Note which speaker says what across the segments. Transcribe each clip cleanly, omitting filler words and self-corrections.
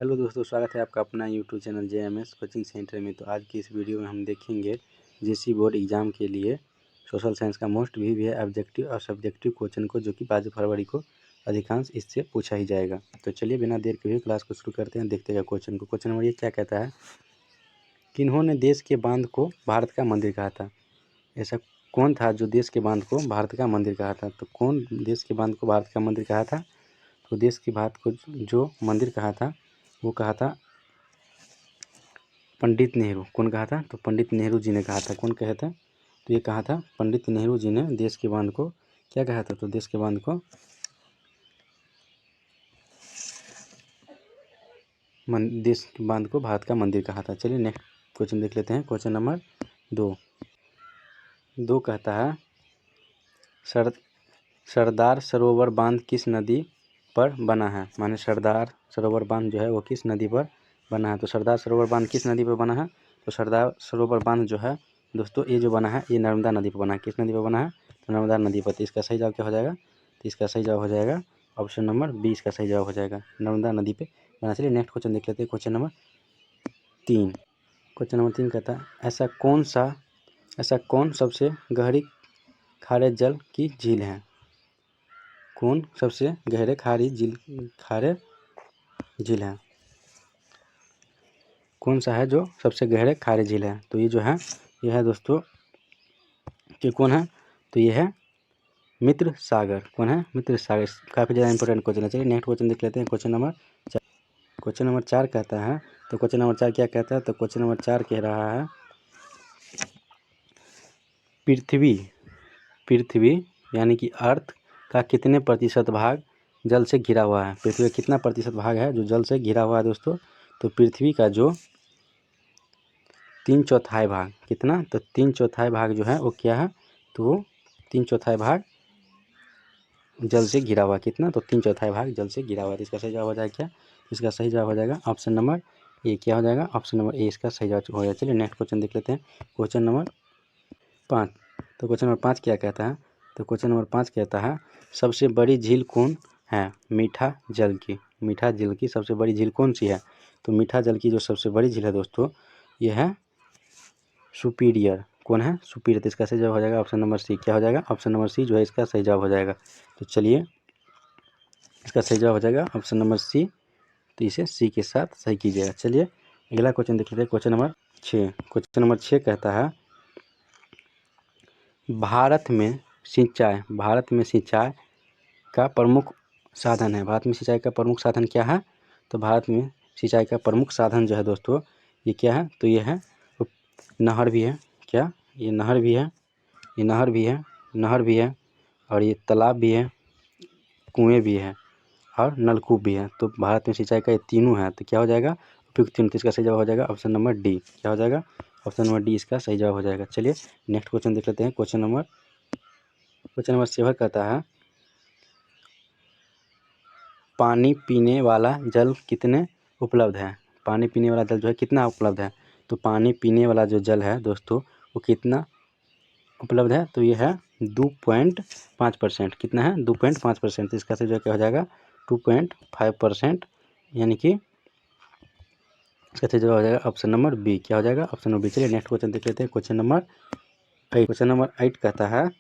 Speaker 1: Hello दोस्तों, स्वागत है आपका अपना YouTube channel JMS coaching centre में। तो आज की इस वीडियो में हम देखेंगे JC बोर्ड एग्ज़ाम के लिए सोशल साइंस का मोस्ट भी है ऑब्जेक्टिव और सब्जेक्टिव क्वेश्चन को, जो कि 5 फरवरी को अधिकांश इससे पूछा ही जाएगा। तो चलिए बिना देर के हुए क्लास को शुरू करते हैं। देखते हैं क्वेश्चन को। क्वेश्चन नंबर 1 क्या कहता है, किन्होंने देश के बांध को भारत का मंदिर कहा था? ऐसा कौन था जो देश के बांध को भारत का मंदिर कहा था? तो कौन देश के बांध को भारत का मंदिर कहा था? तो देश के बांध को जो मंदिर कहा था वो कहा था पंडित नेहरू। कौन कहा था? तो पंडित नेहरू जी ने कहा था। कौन कहे थे? तो ये कहा था पंडित नेहरू जी ने देश के बांध को क्या कहा था? तो देश के बांध को देश के बांध को भारत का मंदिर कहा था। चलिए नेक्स्ट क्वेश्चन देख लेते हैं। क्वेश्चन नंबर 2 कहता है, सरदार सरोवर बांध किस नदी पर बना है? माने सरदार सरोवर बांध जो है वो किस नदी पर बना है? तो सरदार सरोवर बांध किस नदी पर बना है? तो सरदार सरोवर बांध जो है दोस्तों ये जो बना है ये नर्मदा नदी पर बना है। किस नदी पर बना है? तो नर्मदा नदी पर। तो इसका सही जवाब क्या हो जाएगा? तो इसका सही जवाब हो जाएगा ऑप्शन नंबर बी। इसका सही जवाब हो जाएगा नर्मदा नदी पे बना। चलिए नेक्स्ट क्वेश्चन देख लेते हैं। क्वेश्चन नंबर 3 कहता है, ऐसा कौन सबसे गहरी खारे जल की झील है? कौन सबसे गहरे खारे झील है? कौन सा है जो सबसे गहरे खारे झील है? तो ये जो है ये है दोस्तों कि कौन है? तो ये है मित्र सागर। कौन है? मित्र सागर। काफ़ी ज़्यादा इंपॉर्टेंट क्वेश्चन है। चलिए नेक्स्ट क्वेश्चन देख लेते हैं। क्वेश्चन नंबर 4 कहता है, तो क्वेश्चन नंबर 4 क्या कहता है? तो क्वेश्चन नंबर 4 कह रहा है, पृथ्वी यानी कि अर्थ का कितने प्रतिशत भाग जल से घिरा हुआ है? पृथ्वी का कितना प्रतिशत भाग है जो जल से घिरा हुआ है दोस्तों? तो पृथ्वी का जो 3/4 भाग, कितना? तो 3/4 भाग जो है वो क्या है? तो 3/4 भाग जल से घिरा हुआ। कितना? तो 3/4 भाग जल से घिरा हुआ है। तो इसका सही जवाब हो जाएगा क्या? इसका सही जवाब हो जाएगा ऑप्शन नंबर ए। क्या हो जाएगा? ऑप्शन नंबर ए इसका सही जवाब हो जाएगा। चलिए नेक्स्ट क्वेश्चन देख लेते हैं। Question number 5। तो क्वेश्चन नंबर 5 क्या कहता है? तो क्वेश्चन नंबर 5 कहता है, सबसे बड़ी झील कौन है मीठा जल की सबसे बड़ी झील कौन सी है? तो मीठा जल की जो सबसे बड़ी झील है दोस्तों ये है सुपीरियर। कौन है? सुपीरियर। तो इसका सही जवाब हो जाएगा ऑप्शन नंबर सी। क्या हो जाएगा? ऑप्शन नंबर सी जो है इसका सही जवाब हो जाएगा। तो चलिए इसका सही जवाब हो जाएगा ऑप्शन नंबर सी। तो इसे सी के साथ सही कीजिएगा। चलिए अगला क्वेश्चन देख लेते हैं। Question number 6। क्वेश्चन नंबर 6 कहता है, भारत में सिंचाई का प्रमुख साधन है। भारत में सिंचाई का प्रमुख साधन क्या है? तो भारत में सिंचाई का प्रमुख साधन जो है दोस्तों ये क्या है? तो ये है नहर भी है। क्या? ये नहर भी है, ये नहर भी है और ये तालाब भी है, कुएँ भी है और नलकूप भी है। तो भारत में सिंचाई का ये तीनों है। तो क्या हो जाएगा? उपयुक्त तीनों। तो इसका सही जवाब हो जाएगा ऑप्शन नंबर डी। क्या हो जाएगा? ऑप्शन नंबर डी इसका सही जवाब हो जाएगा। चलिए नेक्स्ट क्वेश्चन देख लेते हैं। क्वेश्चन नंबर 7 कहता है, पानी पीने वाला जल कितने उपलब्ध है? पानी पीने वाला जल जो है कितना उपलब्ध है? तो पानी पीने वाला जो जल है दोस्तों वो कितना उपलब्ध है? तो ये है 2.5%। कितना है? 2.5%। तो इसका सही जवाब क्या हो जाएगा? 2.5%, यानी कि इसका सही जवाब हो जाएगा ऑप्शन नंबर बी। क्या हो जाएगा? Option number B. चलिए नेक्स्ट क्वेश्चन देख लेते हैं। क्वेश्चन नंबर 8 कहता है,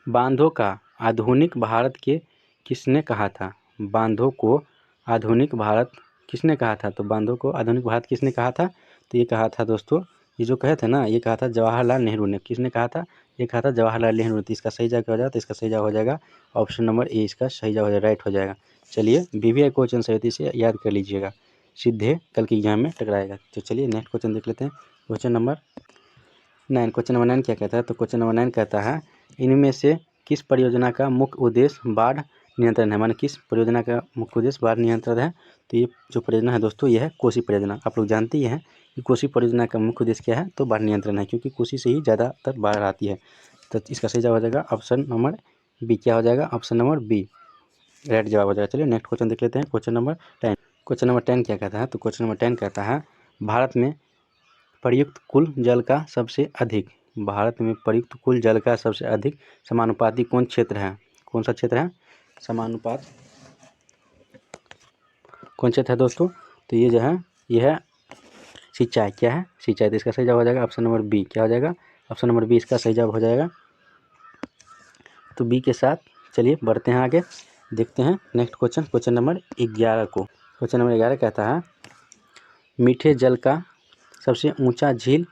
Speaker 1: बांधों का आधुनिक भारत के किसने कहा था? बांधों को आधुनिक भारत किसने कहा था? तो बांधों को आधुनिक भारत किसने कहा था? तो ये कहा था दोस्तों, ये जो कहे थे ना, ये कहा था जवाहरलाल नेहरू ने। किसने कहा था? ये कहा था जवाहरलाल नेहरू ने। तो इसका सही जवाब क्या हो जाएगा? तो इसका सही जवाब हो जाएगा ऑप्शन नंबर ए। इसका सही जवाब हो जाएगा, राइट हो जाएगा। चलिए BVI क्वेश्चन सही इसे याद कर लीजिएगा, सीधे कल के एग्जाम में टकराएगा। तो चलिए नेक्स्ट क्वेश्चन देख लेते हैं। क्वेश्चन नंबर 9 क्या कहता है? तो क्वेश्चन नंबर 9 कहता है, इनमें से किस परियोजना का मुख्य उद्देश्य बाढ़ नियंत्रण है? माने किस परियोजना का मुख्य उद्देश्य बाढ़ नियंत्रण है? तो ये जो परियोजना है दोस्तों ये है कोसी परियोजना। आप लोग जानते ही हैं कि कोसी परियोजना का मुख्य उद्देश्य क्या है? तो बाढ़ नियंत्रण है, क्योंकि कोसी से ही ज़्यादातर बाढ़ आती है। तो इसका सही जवाब हो जाएगा ऑप्शन नंबर बी। क्या हो जाएगा? ऑप्शन नंबर बी राइट जवाब हो जाएगा। चलिए नेक्स्ट क्वेश्चन देख लेते हैं। Question number 10। क्वेश्चन नंबर 10 क्या कहता है? तो क्वेश्चन नंबर 10 कहता है, भारत में प्रयुक्त कुल जल का सबसे अधिक समानुपाती कौन क्षेत्र है? कौन सा क्षेत्र है? समानुपात कौन सा था दोस्तों? तो ये जो है ये है सिंचाई। क्या है? सिंचाई। तो इसका सही जवाब हो जाएगा ऑप्शन नंबर बी। क्या हो जाएगा? ऑप्शन नंबर बी इसका सही जवाब हो जाएगा। तो बी के साथ चलिए बढ़ते हैं आगे, देखते हैं नेक्स्ट क्वेश्चन, क्वेश्चन नंबर 11 को। क्वेश्चन नंबर 11 कहता है मीठे जल का सबसे ऊंचा झील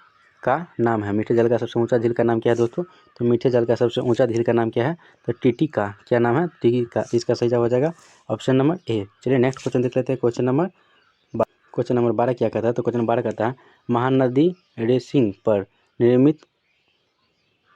Speaker 1: का नाम है। मीठे जल का सबसे ऊंचा झील का नाम क्या है दोस्तों? तो मीठे जल का सबसे ऊंचा झील का नाम क्या है? तो टीटीका। क्या नाम है? टीटीका। इसका सही जवाब हो जाएगा ऑप्शन नंबर ए। चलिए नेक्स्ट क्वेश्चन देख लेते हैं, क्वेश्चन नंबर 12 क्या कहता है? तो क्वेश्चन 12 कहता है महानदी रेसिंग पर निर्मित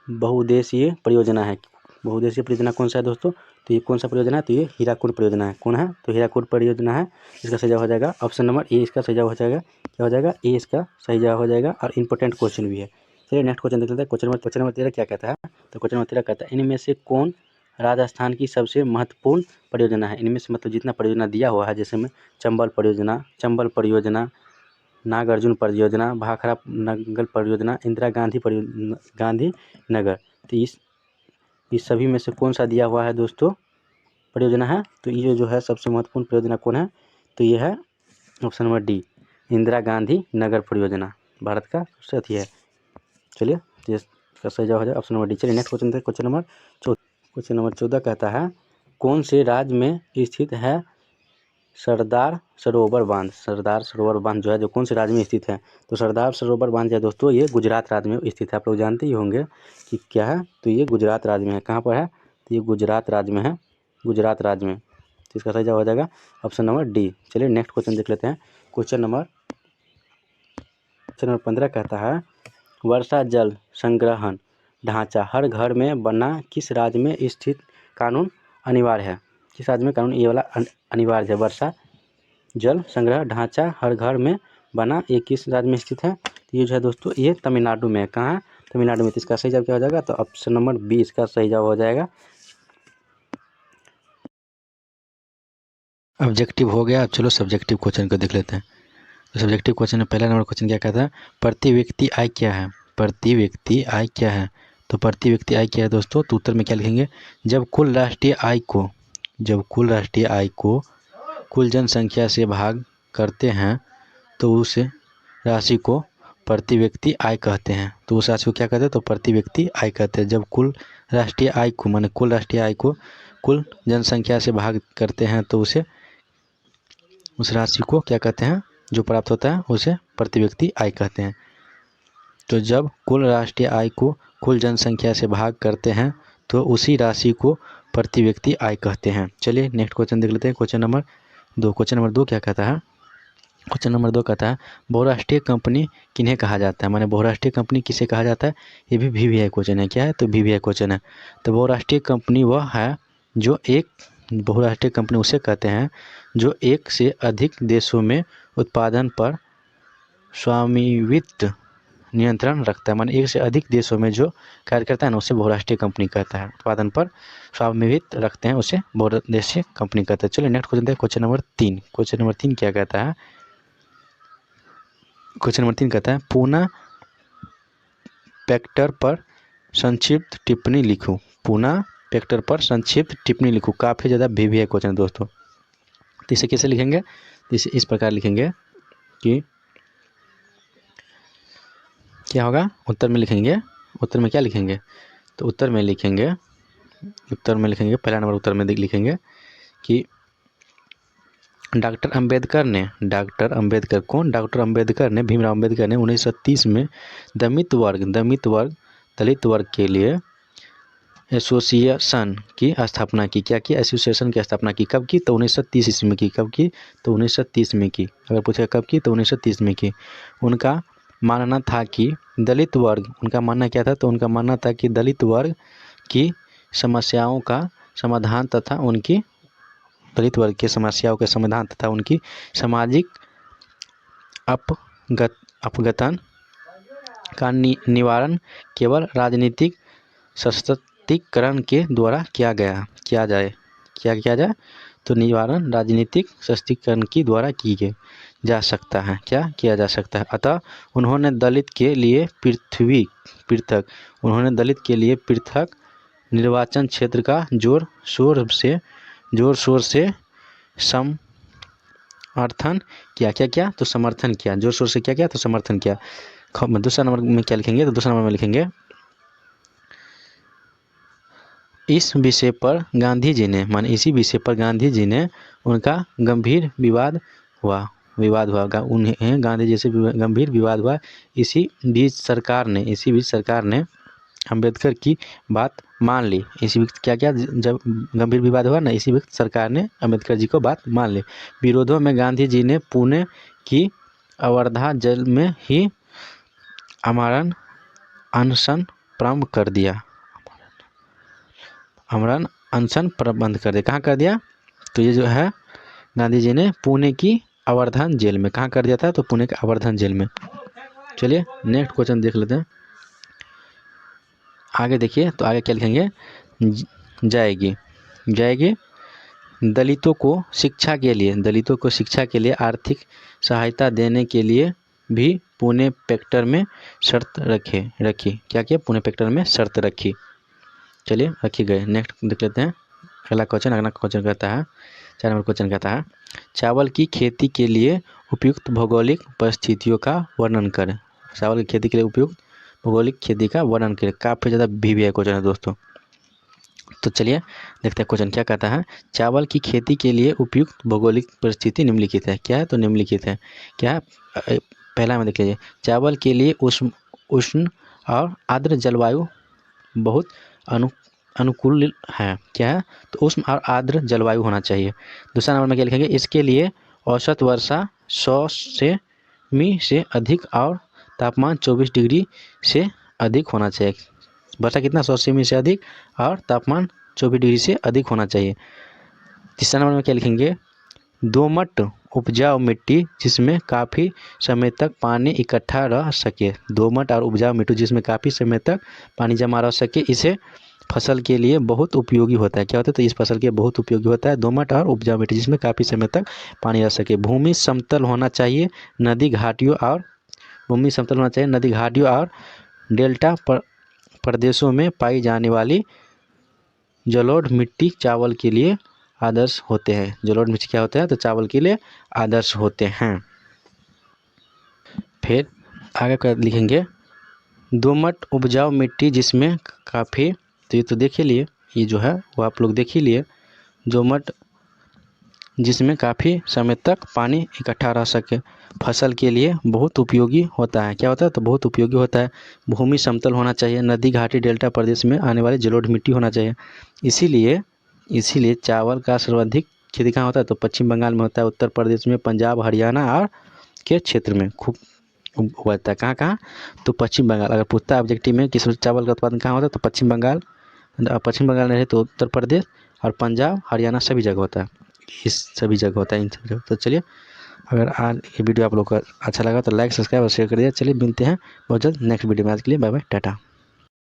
Speaker 1: बहुउद्देशीय परियोजना है। बहुउद्देशीय परियोजना कौन सा है दोस्तों? तो ये कौन सा परियोजना है? तो ये हीराकुड परियोजना है। कौन है? तो हीराकुड परियोजना है। इसका सही जवाब हो जाएगा ऑप्शन नंबर ए। इसका सही जवाब हो जाएगा। क्या हो जाएगा? ए इसका सही जवाब हो जाएगा और इंपॉर्टेंट क्वेश्चन भी है। चलिए नेक्स्ट क्वेश्चन देख लेते हैं, क्वेश्चन नंबर 13 क्या कहता है? तो क्वेश्चन नंबर 13 कहता है इनमें से कौन राजस्थान की सबसे महत्वपूर्ण परियोजना है? इनमें से मतलब जितना परियोजना दिया हुआ है, जैसे में चंबल परियोजना, नागार्जुन परियोजना, भाखड़ा नंगल परियोजना, इंदिरा गांधी नगर। तो इस सभी में से कौन सा दिया हुआ है दोस्तों परियोजना है? तो ये जो है सबसे महत्वपूर्ण परियोजना कौन है? तो ये है option number D, Indira Gandhi Nagar परियोजना, भारत का सबसे अथी है। चलिए इसका सही जवाब हो जाए ऑप्शन नंबर डी। चलिए नेक्स्ट क्वेश्चन देखते हैं, क्वेश्चन नंबर 14 कहता है कौन से राज्य में स्थित है सरदार सरोवर बांध? सरदार सरोवर बांध जो है जो कौन से राज्य में स्थित है? तो सरदार सरोवर बांध जो है दोस्तों ये गुजरात राज्य में स्थित है। आप लोग जानते ही होंगे कि क्या है, तो ये गुजरात राज्य में है। कहाँ पर है? तो ये गुजरात राज्य में है, गुजरात राज्य में। तो इसका सही जवाब हो जाएगा ऑप्शन नंबर डी। चलिए नेक्स्ट क्वेश्चन देख लेते हैं, क्वेश्चन नंबर 15 कहता है वर्षा जल संग्रहण ढांचा हर घर में बना किस राज्य में स्थित कानून अनिवार्य है? किस राज्य में कानून ये वाला अनिवार्य है? वर्षा जल संग्रह ढांचा हर घर में बना ये किस राज्य में स्थित है? तो ये जो है दोस्तों ये तमिलनाडु में है। कहाँ है? तमिलनाडु में। तो इसका सही जवाब क्या हो जाएगा? तो ऑप्शन नंबर बी इसका सही जवाब हो जाएगा। ऑब्जेक्टिव हो गया। अब चलो सब्जेक्टिव क्वेश्चन को देख लेते हैं। तो सब्जेक्टिव क्वेश्चन में पहला नंबर क्वेश्चन क्या कहता है प्रति व्यक्ति आय क्या है? प्रति व्यक्ति आय क्या है? तो प्रति व्यक्ति आय क्या है दोस्तों? तो उत्तर में क्या लिखेंगे जब कुल राष्ट्रीय आय को कुल जनसंख्या से भाग करते हैं तो उस राशि को प्रति व्यक्ति आय कहते हैं। तो उस राशि को क्या कहते हैं? तो प्रति व्यक्ति आय कहते हैं। जब कुल राष्ट्रीय आय को माने कुल राष्ट्रीय आय को कुल जनसंख्या से भाग करते हैं तो उसे उस राशि को क्या कहते हैं? जो प्राप्त होता है उसे प्रति व्यक्ति आय कहते हैं। तो जब कुल राष्ट्रीय आय को कुल जनसंख्या से भाग करते हैं तो उसी राशि को प्रति व्यक्ति आय कहते हैं। चलिए नेक्स्ट क्वेश्चन देख लेते हैं, क्वेश्चन नंबर 2। क्वेश्चन नंबर 2 क्या कहता है? क्वेश्चन नंबर 2 कहता है बहुराष्ट्रीय कंपनी किन्हें कहा जाता है? माने बहुराष्ट्रीय कंपनी किसे कहा जाता है? ये भी वीवीआई क्वेश्चन है। क्या है? तो वीवीआई क्वेश्चन है। तो बहुराष्ट्रीय कंपनी वह है जो बहुराष्ट्रीय कंपनी उसे कहते हैं जो एक से अधिक देशों में उत्पादन पर स्वामित्व नियंत्रण रखता है। माने एक से अधिक देशों में जो कार्य करता है ना उसे बहुराष्ट्रीय कंपनी कहता है। उत्पादन पर स्वामित्व रखते हैं उसे बहुराष्ट्रीय कंपनी कहता है। चलिए नेक्स्ट क्वेश्चन देखते हैं, क्वेश्चन नंबर 3। क्वेश्चन नंबर 3 क्या कहता है? क्वेश्चन नंबर 3 कहता है पूना फैक्टर पर संक्षिप्त टिप्पणी लिखो। पूना फैक्टर पर संक्षिप्त टिप्पणी लिखो। काफ़ी ज़्यादा वीवीआई क्वेश्चन है दोस्तों। तो इसे कैसे लिखेंगे? तो इसे इस प्रकार लिखेंगे कि क्या होगा? उत्तर में लिखेंगे, उत्तर में क्या लिखेंगे? तो उत्तर में लिखेंगे पहला नंबर उत्तर में लिखेंगे कि डॉक्टर अंबेडकर ने भीमराव अंबेडकर ने 1930 में दलित वर्ग के लिए एसोसिएशन की स्थापना की। क्या की? एसोसिएशन की स्थापना की। कब की? तो 1930 ईस्वी में की। कब की? तो 1930 में की। अगर पूछे कब की? तो 1930 में की। उनका मानना था कि दलित वर्ग, उनका मानना क्या था? तो उनका मानना था कि दलित वर्ग की समस्याओं का समाधान तथा उनकी दलित वर्ग की समस्याओं के समाधान तथा उनकी सामाजिक अपगतन का निवारण केवल राजनीतिक सशक्तिकरण के द्वारा किया जाए। तो निवारण राजनीतिक सशक्तिकरण के द्वारा जा सकता है। क्या किया जा सकता है? अतः उन्होंने दलित के लिए पृथक निर्वाचन क्षेत्र का जोर शोर से समर्थन किया। क्या किया? तो समर्थन किया। जोर शोर से क्या किया? तो समर्थन किया। दूसरा नंबर में क्या लिखेंगे? तो दूसरा नंबर में लिखेंगे इस विषय पर गांधी जी ने, माने इसी विषय पर गांधी जी ने उनका गंभीर विवाद हुआ। उन्हें गांधी जी से गंभीर विवाद हुआ। इसी बीच सरकार ने अम्बेडकर की बात मान ली। इसी बीच क्या क्या जब गंभीर विवाद हुआ ना, इसी बीच सरकार ने अम्बेडकर जी को बात मान ली। विरोधों में गांधी जी ने पुणे की अवर्धा जेल में ही आमरण अनशन प्रारंभ कर दिया। आमरण अनशन बंद कर दिया। कहाँ कर दिया? तो ये जो है गांधी जी ने पुणे की अवर्धन जेल में, कहाँ कर दिया था? तो पुणे के अवर्धन जेल में। चलिए नेक्स्ट क्वेश्चन देख लेते हैं। आगे देखिए, तो आगे क्या लिखेंगे? जाएगी दलितों को शिक्षा के लिए आर्थिक सहायता देने के लिए भी पुणे पैक्टर में शर्त रखी। क्या किया? पुणे पैक्टर में शर्त रखी। चलिए रखी गए। नेक्स्ट देख लेते हैं अगला क्वेश्चन कहता है, 4 नंबर क्वेश्चन कहता है चावल की खेती के लिए उपयुक्त भौगोलिक परिस्थितियों का वर्णन करें। चावल की खेती के लिए उपयुक्त भौगोलिक खेती का वर्णन करें। काफ़ी ज़्यादा भी है क्वेश्चन है दोस्तों। तो चलिए देखते हैं क्वेश्चन क्या कहता है। चावल की खेती के लिए उपयुक्त भौगोलिक परिस्थिति निम्नलिखित है। क्या है? तो निम्नलिखित है। क्या है? पहला में देख लीजिए, चावल के लिए उष्ण और आर्द्र जलवायु बहुत अनुकूल है। क्या है? तो उष्ण और आर्द्र जलवायु होना चाहिए। दूसरा नंबर में क्या लिखेंगे? इसके लिए औसत वर्षा 100 सेमी से अधिक और तापमान 24 डिग्री से अधिक होना चाहिए। वर्षा कितना? 100 सेमी से अधिक और तापमान 24 डिग्री से अधिक होना चाहिए। तीसरा नंबर में क्या लिखेंगे? दोमट उपजाऊ मिट्टी जिसमें काफ़ी समय तक पानी इकट्ठा रह सके। दोमट और उपजाऊ मिट्टी जिसमें काफ़ी समय तक पानी जमा रह सके, इसे फसल के लिए बहुत उपयोगी होता है। क्या होता है? तो इस फसल के बहुत उपयोगी होता है दोमट और उपजाऊ मिट्टी जिसमें काफ़ी समय तक पानी रह सके। भूमि समतल होना चाहिए। नदी घाटियों और डेल्टा प्रदेशों में पाई जाने वाली जलोढ़ मिट्टी चावल के लिए आदर्श होते हैं। जलोढ़ मिट्टी क्या होता है? तो चावल के लिए आदर्श होते हैं। फिर आगे कर लिखेंगे दोमट उपजाऊ मिट्टी जिसमें काफ़ी, तो ये तो देख ही लिए, ये जो है वो आप लोग देख ही लिए। दोमट जिसमें काफ़ी समय तक पानी इकट्ठा रह सके, फसल के लिए बहुत उपयोगी होता है। क्या होता है? तो बहुत उपयोगी होता है। भूमि समतल होना चाहिए। नदी घाटी डेल्टा प्रदेश में आने वाली जलोढ़ मिट्टी होना चाहिए। इसीलिए चावल का सर्वाधिक खेती कहाँ होता है? तो पश्चिम बंगाल में होता है, उत्तर प्रदेश में, पंजाब, हरियाणा और के क्षेत्र में खूब होता है। कहाँ? तो पश्चिम बंगाल। अगर पूछता है ऑब्जेक्टिव में किस चावल का उत्पादन कहाँ होता है, तो पश्चिम बंगाल नहीं रहे तो उत्तर प्रदेश और पंजाब, हरियाणा सभी जगह होता है। इस सभी जगह होता है, इन सभी जगह। तो चलिए, अगर आज ये वीडियो आप लोग को अच्छा लगा तो लाइक, सब्सक्राइब और शेयर कर दिया। चलिए मिलते हैं बहुत जल्द नेक्स्ट वीडियो में। आज के लिए बाय बाय, टाटा।